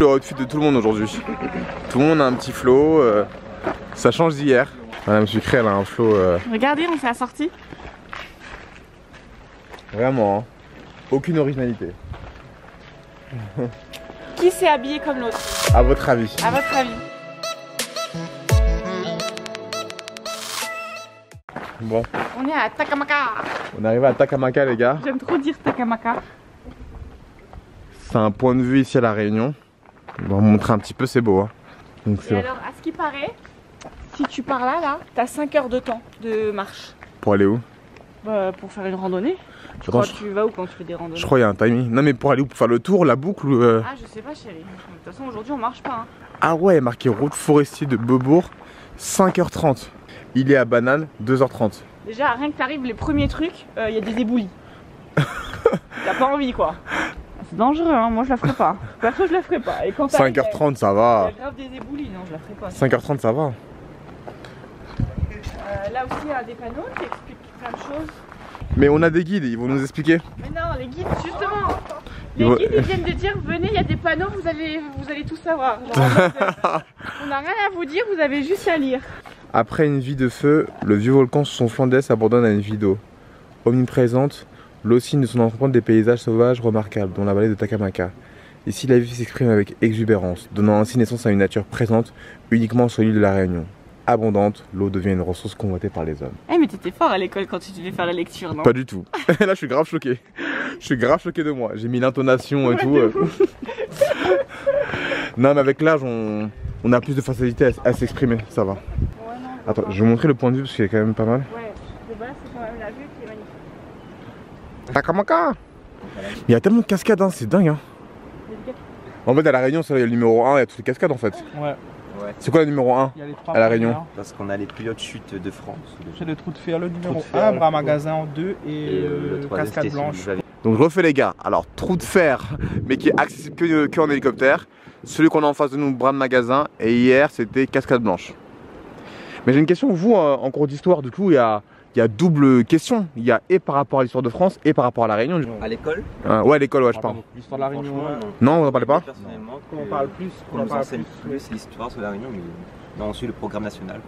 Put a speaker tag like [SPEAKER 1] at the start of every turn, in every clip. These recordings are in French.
[SPEAKER 1] Le outfit de tout le monde aujourd'hui. Tout le monde a un petit flow. Ça change d'hier. Madame Sucré, elle a un flow.
[SPEAKER 2] Regardez, on s'est assorti.
[SPEAKER 1] Vraiment, hein. Aucune originalité.
[SPEAKER 2] Qui s'est habillé comme l'autre?
[SPEAKER 1] À votre avis?
[SPEAKER 2] À votre avis?
[SPEAKER 1] Bon.
[SPEAKER 2] On est à Takamaka.
[SPEAKER 1] On est arrivé à Takamaka, les gars.
[SPEAKER 2] J'aime trop dire Takamaka.
[SPEAKER 1] C'est un point de vue ici à La Réunion. On va vous montrer un petit peu, c'est beau. Hein. Donc,
[SPEAKER 2] Et alors, à ce qui paraît, si tu pars là, t'as 5 heures de temps de marche.
[SPEAKER 1] Pour aller où?
[SPEAKER 2] Bah, pour faire une randonnée. Tu
[SPEAKER 1] Attends,
[SPEAKER 2] crois que tu vas où quand tu fais des randonnées?
[SPEAKER 1] Je crois qu'il y a un timing. Non mais pour aller où? Pour faire le tour, la boucle ou
[SPEAKER 2] Ah je sais pas chérie. De toute façon aujourd'hui on marche pas. Hein.
[SPEAKER 1] Ah ouais, il y a marqué route forestier de Beaubourg, 5h30. Il est à Banane, 2h30.
[SPEAKER 2] Déjà rien que t'arrives les premiers trucs, il y a des éboulis. T'as pas envie quoi. C'est dangereux hein, moi je la ferai pas. Perso je la ferai pas. Et quand
[SPEAKER 1] 5h30 ça va.
[SPEAKER 2] Il y a grave des éboulis, non je la ferai pas.
[SPEAKER 1] 5h30 ça va.
[SPEAKER 2] Là aussi il y a des panneaux qui expliquent plein de choses.
[SPEAKER 1] Mais on a des guides, ils vont nous expliquer.
[SPEAKER 2] Mais non, les guides, justement. Les guides, ils viennent de dire, venez, il y a des panneaux, vous allez tout savoir. Genre, on n'a rien à vous dire, vous avez juste à lire.
[SPEAKER 1] Après une vie de feu, le vieux volcan sous son flanc d'est s'abandonne à une vie d'eau. Omniprésente, l'eau signe de son empreinte des paysages sauvages remarquables, dont la vallée de Takamaka. Ici, la vie s'exprime avec exubérance, donnant ainsi naissance à une nature présente uniquement sur l'île de la Réunion. Abondante, l'eau devient une ressource convoitée par les hommes.
[SPEAKER 2] Eh mais t'étais fort à l'école quand tu devais faire la lecture, non?
[SPEAKER 1] Pas du tout. Là je suis grave choqué. Je suis grave choqué de moi. J'ai mis l'intonation et tout. Non mais avec l'âge on a plus de facilité à s'exprimer, ça va.
[SPEAKER 2] Ouais, non,
[SPEAKER 1] attends, je vais vous montrer le point de vue parce qu'il est quand même pas mal.
[SPEAKER 2] Ouais, de base c'est quand même la vue qui est magnifique.
[SPEAKER 1] Takamaka. Il y a tellement de cascades, hein, c'est dingue. Hein. En fait à la Réunion, il y a le numéro 1, il y a toutes les cascades en fait.
[SPEAKER 3] Ouais.
[SPEAKER 1] C'est quoi le numéro 1 à la Réunion?
[SPEAKER 4] Parce qu'on a les plus hautes chutes de France.
[SPEAKER 3] C'est le trou de fer, le numéro 1, bras magasin en 2 et cascade blanche.
[SPEAKER 1] Donc je refais les gars, alors trou de fer mais qui est accessible que en hélicoptère. Celui qu'on a en face de nous, bras de magasin, et hier c'était cascade blanche. Mais j'ai une question, vous en cours d'histoire du coup il y a double question. Il y a et par rapport à l'histoire de France et par rapport à la Réunion.
[SPEAKER 4] À l'école?
[SPEAKER 1] Ouais à l'école ouais je parle.
[SPEAKER 3] L'histoire de la Réunion.
[SPEAKER 1] Non vous n'en parlez pas?
[SPEAKER 4] Personnellement,
[SPEAKER 3] on parle plus.
[SPEAKER 4] On nous enseigne plus l'histoire sur la Réunion, mais non, on suit le programme national.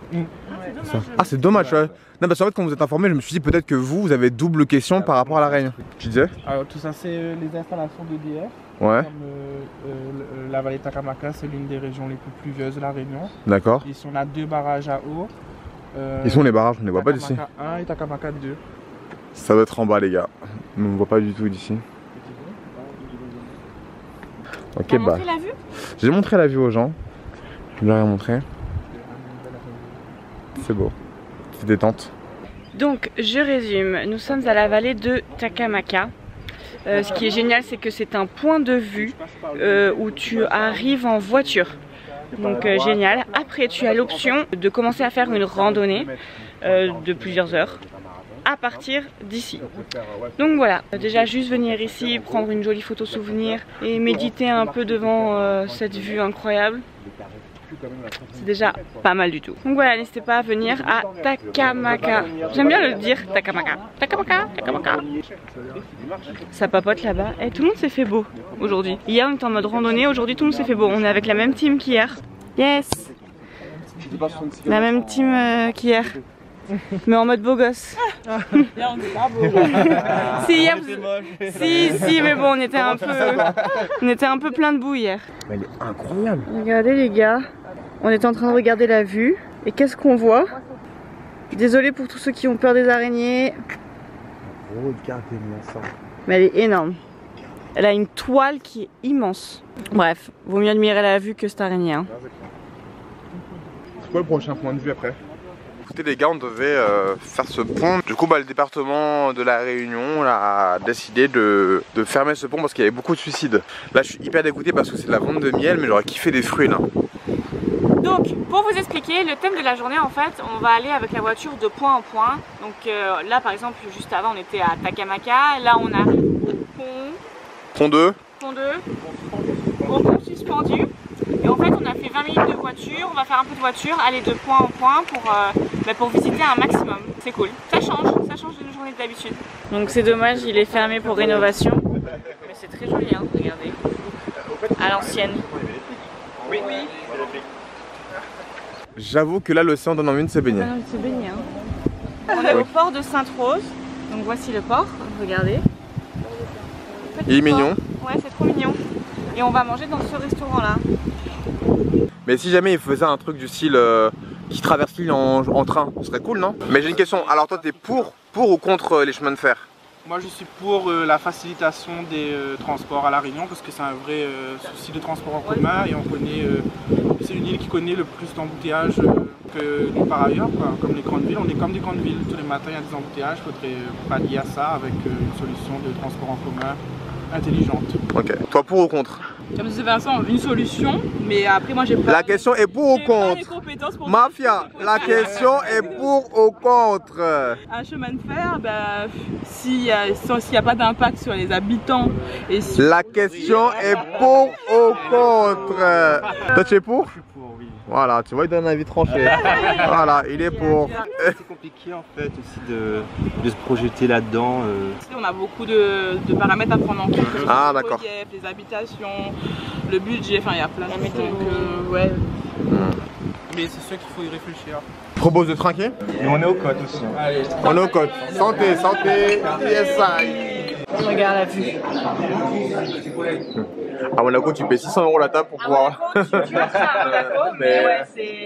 [SPEAKER 1] Ah c'est dommage ouais. Non parce qu'en fait quand vous êtes informé je me suis dit peut-être que vous avez double question par rapport à la Réunion. Tu disais?
[SPEAKER 3] Alors tout ça c'est les installations d'EDF.
[SPEAKER 1] Ouais.
[SPEAKER 3] Comme la vallée de Takamaka c'est l'une des régions les plus pluvieuses de la Réunion.
[SPEAKER 1] D'accord.
[SPEAKER 3] Ici on a 2 barrages à eau.
[SPEAKER 1] Ils sont les barrages, on ne les voit pas d'ici.
[SPEAKER 3] Takamaka 1 et Takamaka 2.
[SPEAKER 1] Ça doit être en bas les gars. On ne voit pas du tout d'ici. Ok bah. J'ai montré la vue aux gens. Je leur ai montré. C'est beau. C'est détente.
[SPEAKER 2] Donc je résume, nous sommes à la vallée de Takamaka. Ce qui est génial c'est que c'est un point de vue où tu arrives en voiture. Donc génial. Après tu as l'option de commencer à faire une randonnée de plusieurs heures à partir d'ici. Donc voilà, déjà juste venir ici, prendre une jolie photo souvenir et méditer un peu devant cette vue incroyable. C'est déjà pas mal du tout. Donc voilà, n'hésitez pas à venir à Takamaka. J'aime bien le dire, Takamaka. Takamaka, Takamaka. Ça papote là-bas. Et tout le monde s'est fait beau aujourd'hui. Hier on était en mode randonnée, aujourd'hui tout le monde s'est fait beau. On est avec la même team qu'hier. Yes. La même team qu'hier. Mais en mode beau gosse.
[SPEAKER 3] Là on est pas beau.
[SPEAKER 2] Si, hier, si, mais bon, on était un peu plein de boue hier.
[SPEAKER 1] Mais elle est incroyable.
[SPEAKER 2] Regardez les gars, on est en train de regarder la vue. Et qu'est-ce qu'on voit? Désolée pour tous ceux qui ont peur des araignées.
[SPEAKER 1] Regardez-moi ça.
[SPEAKER 2] Mais elle est énorme. Elle a une toile qui est immense. Bref, vaut mieux admirer la vue que cette araignée. Hein.
[SPEAKER 1] C'est quoi le prochain point de vue après? Écoutez les gars, on devait faire ce pont. Du coup le département de la Réunion a décidé de fermer ce pont parce qu'il y avait beaucoup de suicides. Là je suis hyper dégoûté parce que c'est de la vente de miel mais j'aurais kiffé des fruits là.
[SPEAKER 2] Donc pour vous expliquer, le thème de la journée en fait, on va aller avec la voiture de point en point. Donc là par exemple juste avant on était à Takamaka, là on a
[SPEAKER 1] Pont 2.
[SPEAKER 2] Pont 2, au pont suspendu. Et en fait on a fait 20 minutes de voiture, on va faire un peu de voiture, aller de point en point pour visiter un maximum. C'est cool, ça change d'une journée d'habitude. Donc c'est dommage, il est fermé pour rénovation. Mais c'est très joli hein, regardez. À l'ancienne. Oui.
[SPEAKER 1] J'avoue que là, l'océan donne envie de se baigner.
[SPEAKER 2] On se baigner, hein. On est au port de Sainte-Rose. Donc voici le port, regardez.
[SPEAKER 1] Il est mignon.
[SPEAKER 2] Ouais, c'est trop mignon. Et on va manger dans ce restaurant-là.
[SPEAKER 1] Mais si jamais il faisait un truc du style qui traverse l'île en train, ce serait cool, non? Mais j'ai une question. Alors toi, t'es pour ou contre les chemins de fer?
[SPEAKER 3] Moi je suis pour la facilitation des transports à La Réunion parce que c'est un vrai souci de transport en commun et on connaît, c'est une île qui connaît le plus d'embouteillages que nous par ailleurs, quoi. Comme les grandes villes, on est comme des grandes villes, tous les matins il y a des embouteillages, il faudrait pallier à ça avec une solution de transport en commun intelligente.
[SPEAKER 1] Ok, toi pour ou contre?
[SPEAKER 5] Comme disait Vincent, une solution, mais après moi j'ai pas...
[SPEAKER 1] La question est pour ou contre?
[SPEAKER 5] les compétences pour
[SPEAKER 1] Mafia, la question est pour ou contre?
[SPEAKER 5] Un chemin de fer, bah, s'il n'y a pas d'impact sur les habitants et sur...
[SPEAKER 1] La question est pour ou contre? Toi tu es pour?
[SPEAKER 4] Je suis pour, oui.
[SPEAKER 1] Voilà, tu vois, il donne un avis tranché. Voilà, il est pour.
[SPEAKER 4] C'est compliqué en fait aussi de se projeter là-dedans.
[SPEAKER 5] On a beaucoup de paramètres à prendre en compte.
[SPEAKER 1] Ah, d'accord.
[SPEAKER 5] Le relief, les habitations, le budget, enfin il y a plein de trucs. Donc, ouais.
[SPEAKER 3] Mais c'est sûr qu'il faut y réfléchir.
[SPEAKER 1] Propose de trinquer?
[SPEAKER 4] Nous on est aux côtes aussi.
[SPEAKER 3] Allez,
[SPEAKER 1] On est aux côtes. Santé, santé, PSI.
[SPEAKER 2] Regarde la vue.
[SPEAKER 1] À Monaco, tu payes 600 € la table pour pouvoir. Mais
[SPEAKER 2] ouais,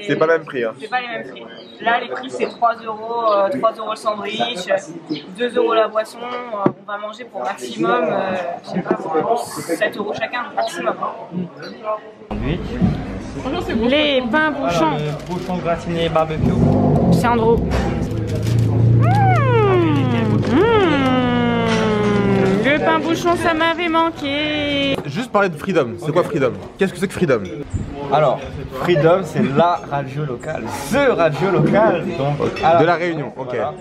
[SPEAKER 1] c'est pas le même prix. Hein.
[SPEAKER 2] C'est pas les mêmes prix. Là, les prix c'est 3 €, 3 € le sandwich, 2 € la boisson. On va manger pour maximum, je sais pas, 7 € chacun, maximum.
[SPEAKER 5] Franchement c'est bon.
[SPEAKER 2] Les pains bouchons.
[SPEAKER 4] Bouchon gratiné barbecue.
[SPEAKER 2] Sandro. Le pain bouchon, ça m'avait manqué.
[SPEAKER 1] Juste parler de Freedom. C'est quoi Freedom? Qu'est-ce que c'est que Freedom?
[SPEAKER 6] Alors, Freedom, c'est la radio locale, the radio locale donc,
[SPEAKER 1] De la Réunion, ok.
[SPEAKER 6] Voilà.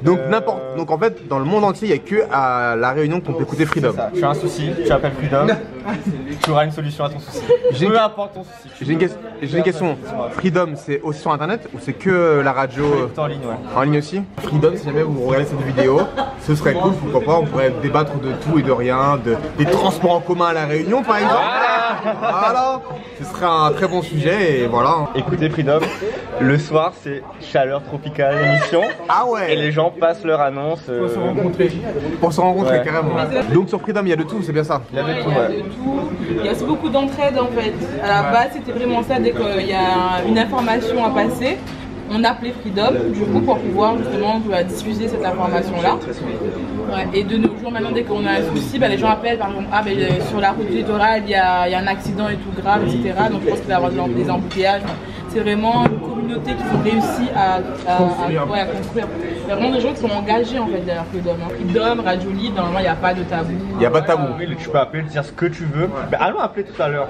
[SPEAKER 1] Donc en fait, dans le monde entier, il n'y a que à la Réunion qu'on peut écouter Freedom.
[SPEAKER 6] Ça. Tu as un souci, tu appelles Freedom, tu auras une solution à ton souci. Peu importe ton souci.
[SPEAKER 1] J'ai une question. Freedom, c'est aussi sur internet ou c'est que la radio
[SPEAKER 6] En ligne, ouais.
[SPEAKER 1] en ligne aussi? Freedom, si jamais vous regardez cette vidéo, ce serait cool, pourquoi pas, on pourrait débattre de tout et de rien, des transports en commun à la Réunion par exemple. Voilà, ce serait un très bon sujet et voilà.
[SPEAKER 6] Écoutez Freedom, le soir c'est chaleur tropicale l'émission.
[SPEAKER 1] Ah ouais.
[SPEAKER 6] Et les gens passent leur annonce.
[SPEAKER 3] Pour se rencontrer.
[SPEAKER 1] Pour se rencontrer
[SPEAKER 6] Ouais.
[SPEAKER 1] carrément. Donc sur Freedom, il y a de tout, c'est bien ça?
[SPEAKER 6] Il y avait tout,
[SPEAKER 5] Il y a
[SPEAKER 6] ouais.
[SPEAKER 5] de tout. Il y a aussi beaucoup d'entraide en fait. À la base, c'était vraiment ça, dès qu'il y a une information à passer, on appelait Freedom du coup pour pouvoir justement diffuser cette information-là. Ouais, et de nos jours, maintenant, dès qu'on a un souci, les gens appellent par exemple, sur la route du littoral, il y a un accident et tout grave, etc. Donc je pense qu'il va y avoir des embouteillages. C'est vraiment une communauté qui ont réussi à construire. Il y a vraiment des gens qui sont engagés en fait derrière Freedom. Freedom, Radio Libre, normalement il n'y a pas de tabou.
[SPEAKER 1] Il n'y a pas de tabou.
[SPEAKER 6] Oui, tu peux appeler, dire ce que tu veux. Mais allons appeler tout à l'heure.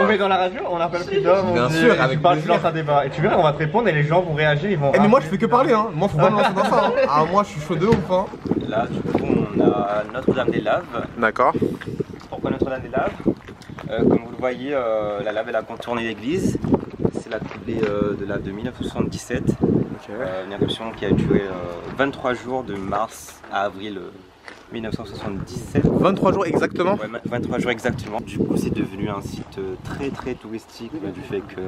[SPEAKER 6] On met dans la radio, on appelle Freedom,
[SPEAKER 1] Bien
[SPEAKER 6] on dit,
[SPEAKER 1] sûr,
[SPEAKER 6] et
[SPEAKER 1] avec
[SPEAKER 6] tu parles, tu
[SPEAKER 1] plaisir.
[SPEAKER 6] lances un débat. Et tu verras, on va te répondre et les gens vont réagir, ils vont...
[SPEAKER 1] Eh mais moi je fais que parler hein, moi faut pas me lancer dans ça hein. Ah moi je suis chaud de ouf hein.
[SPEAKER 4] Là du coup on a Notre-Dame-des-Laves.
[SPEAKER 1] D'accord.
[SPEAKER 4] Pourquoi Notre-Dame-des-Laves? Comme vous le voyez, la lave elle a contourné l'église. C'est la coulée de lave de 1977. Une éruption qui a duré 23 jours de mars à avril 1977.
[SPEAKER 1] 23 jours exactement?
[SPEAKER 4] Ouais, 23 jours exactement. Du coup c'est devenu un site très touristique du fait que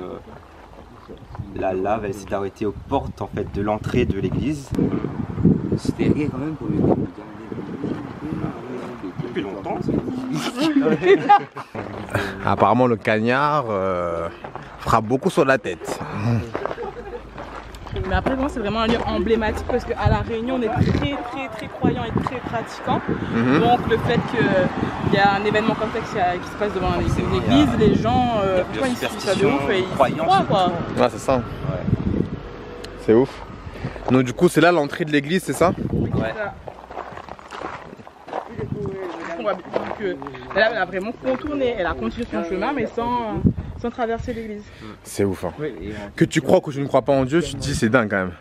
[SPEAKER 4] la lave elle s'est arrêtée aux portes en fait de l'entrée de l'église.
[SPEAKER 7] C'était rien quand même pour le
[SPEAKER 4] Depuis longtemps.
[SPEAKER 1] Apparemment le cagnard frappe beaucoup sur la tête.
[SPEAKER 5] Mais après, moi, c'est vraiment un lieu emblématique parce qu'à La Réunion, on est très croyants et très pratiquants. Donc, le fait qu'il y a un événement comme ça qui se passe devant une église, les gens, ils suivent ça de ouf et ils y croient, quoi.
[SPEAKER 1] Ouais c'est ça. C'est ouf. Donc du coup c'est là l'entrée de l'église, c'est ça?
[SPEAKER 4] Ouais.
[SPEAKER 5] Là, elle a vraiment contourné, elle a continué son chemin, mais sans traverser l'église.
[SPEAKER 1] C'est ouf hein. Que tu crois ou que tu ne crois pas en Dieu, tu te dis c'est dingue quand même.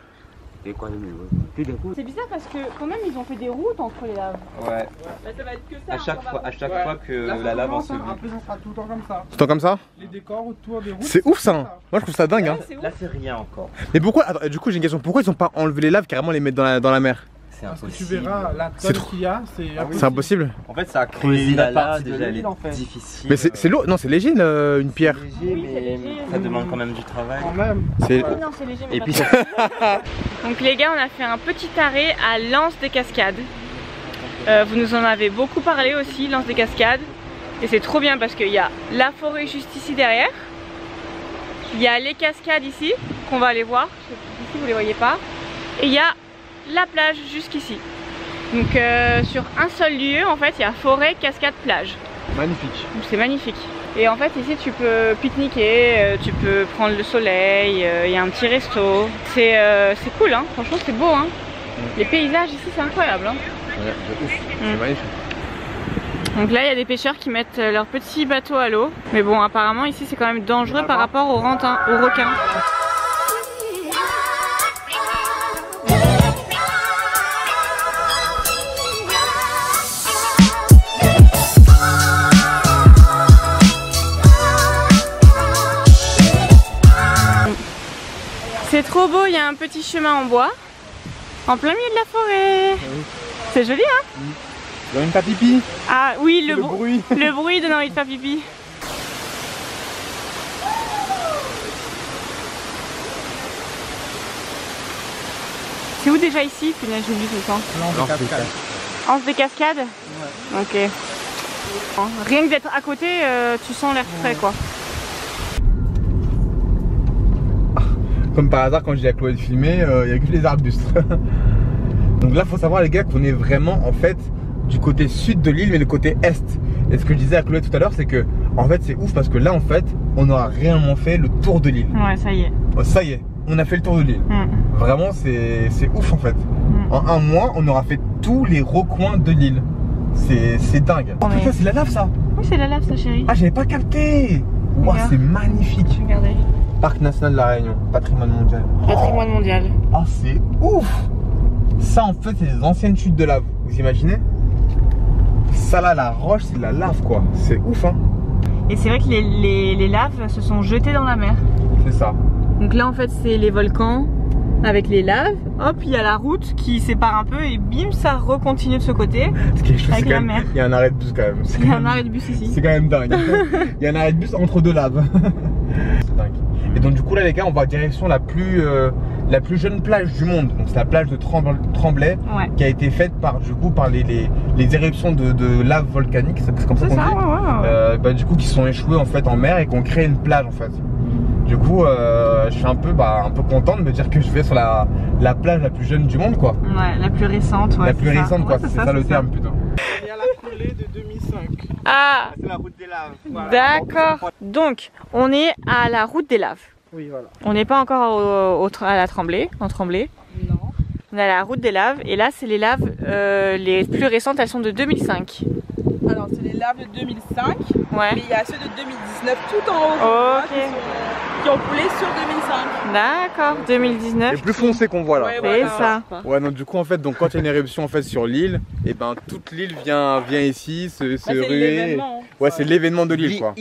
[SPEAKER 2] C'est bizarre parce que quand même ils ont fait des routes entre les laves.
[SPEAKER 4] Ouais.
[SPEAKER 5] Ça va être que ça.
[SPEAKER 4] À chaque fois que la lave ensevelie.
[SPEAKER 3] Après, ça sera tout le temps comme ça.
[SPEAKER 1] Tout le temps comme ça?
[SPEAKER 3] Les décors autour des routes.
[SPEAKER 1] C'est ouf ça hein. Moi je trouve ça dingue hein.
[SPEAKER 4] Là c'est rien encore.
[SPEAKER 1] Mais pourquoi, attends, du coup j'ai une question, pourquoi ils ont pas enlevé les laves carrément les mettre dans la mer?
[SPEAKER 4] c'est
[SPEAKER 3] Parce que
[SPEAKER 4] impossible.
[SPEAKER 3] tu verras la
[SPEAKER 1] C'est
[SPEAKER 3] tonne qu'il y a, c'est
[SPEAKER 1] C'est impossible.
[SPEAKER 4] En fait, ça a creusé
[SPEAKER 6] la
[SPEAKER 4] la lave,
[SPEAKER 6] partie de
[SPEAKER 4] déjà elle
[SPEAKER 6] l'île,
[SPEAKER 4] est
[SPEAKER 6] en fait.
[SPEAKER 4] difficile.
[SPEAKER 1] Mais c'est lourd, non c'est léger une pierre.
[SPEAKER 4] léger, mais ça demande quand même du travail.
[SPEAKER 3] quand même.
[SPEAKER 1] C'est
[SPEAKER 2] Non, c'est léger, mais
[SPEAKER 4] Et
[SPEAKER 2] pas
[SPEAKER 4] puis
[SPEAKER 2] trop. Donc les gars, on a fait un petit arrêt à l'Anse des Cascades. Vous nous en avez beaucoup parlé aussi, l'Anse des Cascades. Et c'est trop bien parce qu'il y a la forêt juste ici derrière. Il y a les cascades ici, qu'on va aller voir. Ici, vous les voyez pas. Et il y a la plage jusqu'ici. Donc sur un seul lieu, en fait, il y a forêt, cascade, plage.
[SPEAKER 1] magnifique.
[SPEAKER 2] Donc c'est magnifique. Et en fait ici tu peux pique-niquer, tu peux prendre le soleil, il y a un petit resto. C'est cool hein, franchement c'est beau hein. Les paysages ici c'est incroyable hein.
[SPEAKER 1] Ouais, de ouf. C'est magnifique.
[SPEAKER 2] Donc là il y a des pêcheurs qui mettent leur petit bateau à l'eau. Mais bon apparemment ici c'est quand même dangereux par rapport aux requins. C'est trop beau, il y a un petit chemin en bois, en plein milieu de la forêt. Oui. C'est joli hein?
[SPEAKER 1] Dans une pipi.
[SPEAKER 2] Ah oui, le
[SPEAKER 1] bruit.
[SPEAKER 2] Le bruit donne envie de faire pipi. C'est où déjà ici? Punaise, j'oublie tout le temps. Anse des Cascades? Ouais. Ok. Rien que d'être à côté, tu sens l'air frais quoi.
[SPEAKER 1] Comme par hasard quand j'ai à Chloé de filmer, il n'y a que les arbustes. Donc là faut savoir les gars qu'on est vraiment en fait du côté sud de l'île mais le côté est. Et ce que je disais à Chloé tout à l'heure c'est que en fait c'est ouf parce que là en fait on aura réellement fait le tour de l'île.
[SPEAKER 2] Ouais ça y est.
[SPEAKER 1] Oh, ça y est, on a fait le tour de l'île. Vraiment c'est ouf en fait. En un mois on aura fait tous les recoins de l'île. C'est dingue. Oh putain c'est la lave ça.
[SPEAKER 2] Oui c'est la lave ça chérie.
[SPEAKER 1] Ah j'avais pas capté. Wow, c'est magnifique.
[SPEAKER 2] Regardez.
[SPEAKER 1] Parc national de la Réunion, patrimoine mondial.
[SPEAKER 2] Patrimoine mondial.
[SPEAKER 1] Oh c'est ouf. Ça en fait c'est des anciennes chutes de lave. Vous imaginez? Ça là la roche c'est de la lave quoi. C'est ouf hein.
[SPEAKER 2] Et c'est vrai que les laves se sont jetées dans la mer.
[SPEAKER 1] C'est ça.
[SPEAKER 2] Donc là en fait c'est les volcans avec les laves. Hop il y a la route qui sépare un peu et bim ça recontinue de ce côté.
[SPEAKER 1] Ce qui est chaud,
[SPEAKER 2] avec la mer.
[SPEAKER 1] Il y a un arrêt de bus quand même.
[SPEAKER 2] Il y a un arrêt de bus ici.
[SPEAKER 1] C'est quand même dingue. Il y a un arrêt de bus entre deux laves. C'est dingue. Et donc du coup là les gars on va direction la plus jeune plage du monde. Donc c'est la plage de Tremblay
[SPEAKER 2] ouais.
[SPEAKER 1] Qui a été faite par les éruptions de lave volcanique. C'est comme ça qu'on dit.
[SPEAKER 2] Ouais.
[SPEAKER 1] Bah, du coup qui sont échouées en fait en mer et qu'on crée une plage en fait. Du coup je suis un peu content de me dire que je vais sur la plage la plus jeune du monde quoi.
[SPEAKER 2] Ouais la plus récente. Ouais,
[SPEAKER 1] la plus récente quoi, c'est ça le terme plutôt.
[SPEAKER 3] Il y a la coulée de 2005.
[SPEAKER 2] Ah
[SPEAKER 6] C'est la route des laves.
[SPEAKER 3] Voilà.
[SPEAKER 2] d'accord. Donc on est à la route des laves.
[SPEAKER 3] Oui voilà.
[SPEAKER 2] On n'est pas encore à la Tremblay, en Tremblay.
[SPEAKER 3] Non.
[SPEAKER 2] On est à la route des laves et là c'est les laves les plus récentes, elles sont de 2005.
[SPEAKER 5] Alors c'est les laves de 2005,
[SPEAKER 2] Ouais.
[SPEAKER 5] mais il y a ceux de 2019 tout en haut
[SPEAKER 2] Ok.
[SPEAKER 5] qui ont coulé sur 2005.
[SPEAKER 2] D'accord, 2019.
[SPEAKER 1] Les plus foncés qu'on voit là.
[SPEAKER 5] Ouais,
[SPEAKER 2] C'est
[SPEAKER 5] voilà.
[SPEAKER 2] ça.
[SPEAKER 1] Ouais donc du coup en fait donc quand il y a une éruption en fait sur l'île, et ben toute l'île vient ici se
[SPEAKER 5] Bah, c'est
[SPEAKER 1] ruer.
[SPEAKER 5] l'événement.
[SPEAKER 1] Ouais c'est l'événement de l'île quoi.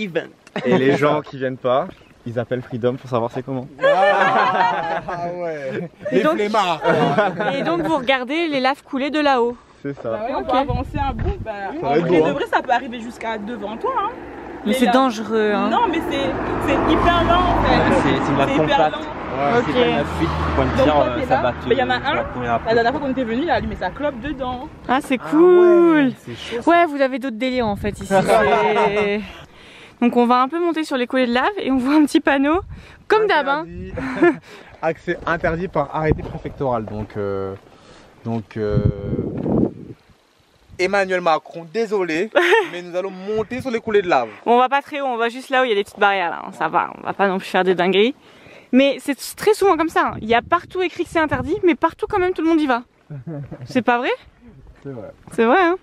[SPEAKER 6] Et les gens qui viennent pas, ils appellent Freedom pour savoir c'est comment.
[SPEAKER 1] Ah ouais.
[SPEAKER 2] Et
[SPEAKER 1] Les
[SPEAKER 2] donc-
[SPEAKER 1] flemmards.
[SPEAKER 2] Et donc vous regardez les laves couler de là-haut.
[SPEAKER 6] C'est
[SPEAKER 5] Bah
[SPEAKER 6] ça.
[SPEAKER 5] ouais, on
[SPEAKER 2] Ok.
[SPEAKER 5] peut avancer un bout. Bah,
[SPEAKER 1] Ça
[SPEAKER 5] en
[SPEAKER 1] va être
[SPEAKER 5] vrai
[SPEAKER 1] beau,
[SPEAKER 5] de
[SPEAKER 1] hein.
[SPEAKER 5] vrai, ça peut arriver jusqu'à devant toi. Hein.
[SPEAKER 2] Mais c'est
[SPEAKER 5] là-
[SPEAKER 2] dangereux hein.
[SPEAKER 5] Non, mais c'est hyper lent en fait.
[SPEAKER 4] C'est de la
[SPEAKER 5] C'est hyper
[SPEAKER 4] compacte.
[SPEAKER 5] lent.
[SPEAKER 1] Ouais.
[SPEAKER 2] Ok.
[SPEAKER 4] C'est pas la fuite pour une
[SPEAKER 5] Donc,
[SPEAKER 4] pierre,
[SPEAKER 5] quand t'es
[SPEAKER 4] ça
[SPEAKER 5] là,
[SPEAKER 4] va
[SPEAKER 5] bah, y en a un.
[SPEAKER 4] courir après.
[SPEAKER 5] La dernière fois qu'on était venu, il a allumé sa clope dedans.
[SPEAKER 2] Ah c'est cool.
[SPEAKER 1] C'est chaud.
[SPEAKER 2] Ouais vous avez d'autres délires en fait ici. C'est- Donc on va un peu monter sur les coulées de lave et on voit un petit panneau comme d'hab hein.
[SPEAKER 1] Interdit. Accès interdit par arrêté préfectoral. Donc Emmanuel Macron, désolé, mais nous allons monter sur les coulées de lave.
[SPEAKER 2] Bon, on va pas très haut, on va juste là où il y a des petites barrières là, ça va, on va pas non plus faire des dingueries. Mais c'est très souvent comme ça, hein. Il y a partout écrit que c'est interdit, mais partout quand même tout le monde y va. C'est pas vrai?
[SPEAKER 1] C'est vrai.
[SPEAKER 2] C'est vrai hein.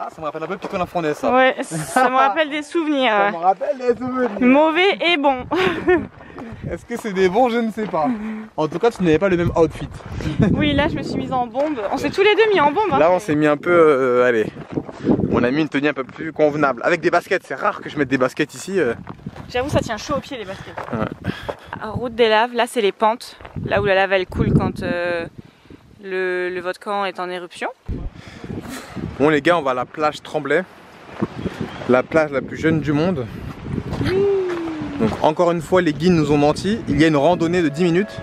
[SPEAKER 1] Ah, ça me rappelle un peu Python la Fournaise ça.
[SPEAKER 2] Ouais, ça me rappelle des souvenirs.
[SPEAKER 1] Ça me rappelle les souvenirs.
[SPEAKER 2] Mauvais et bon.
[SPEAKER 1] Est-ce que c'est des bons? Je ne sais pas. En tout cas, tu n'avais pas le même outfit.
[SPEAKER 2] Oui, là je me suis mise en bombe. On s'est tous les deux mis en bombe. Hein.
[SPEAKER 1] Là, on s'est mis un peu. Allez. On a mis une tenue un peu plus convenable. Avec des baskets, c'est rare que je mette des baskets ici.
[SPEAKER 2] J'avoue, ça tient chaud aux pieds les baskets. Ouais. Route des laves, là c'est les pentes. Là où la lave elle coule quand Le volcan est en éruption.
[SPEAKER 1] Bon les gars, on va à la plage Tremblay, la plage la plus jeune du monde. Donc encore une fois les guides nous ont menti, il y a une randonnée de 10 minutes.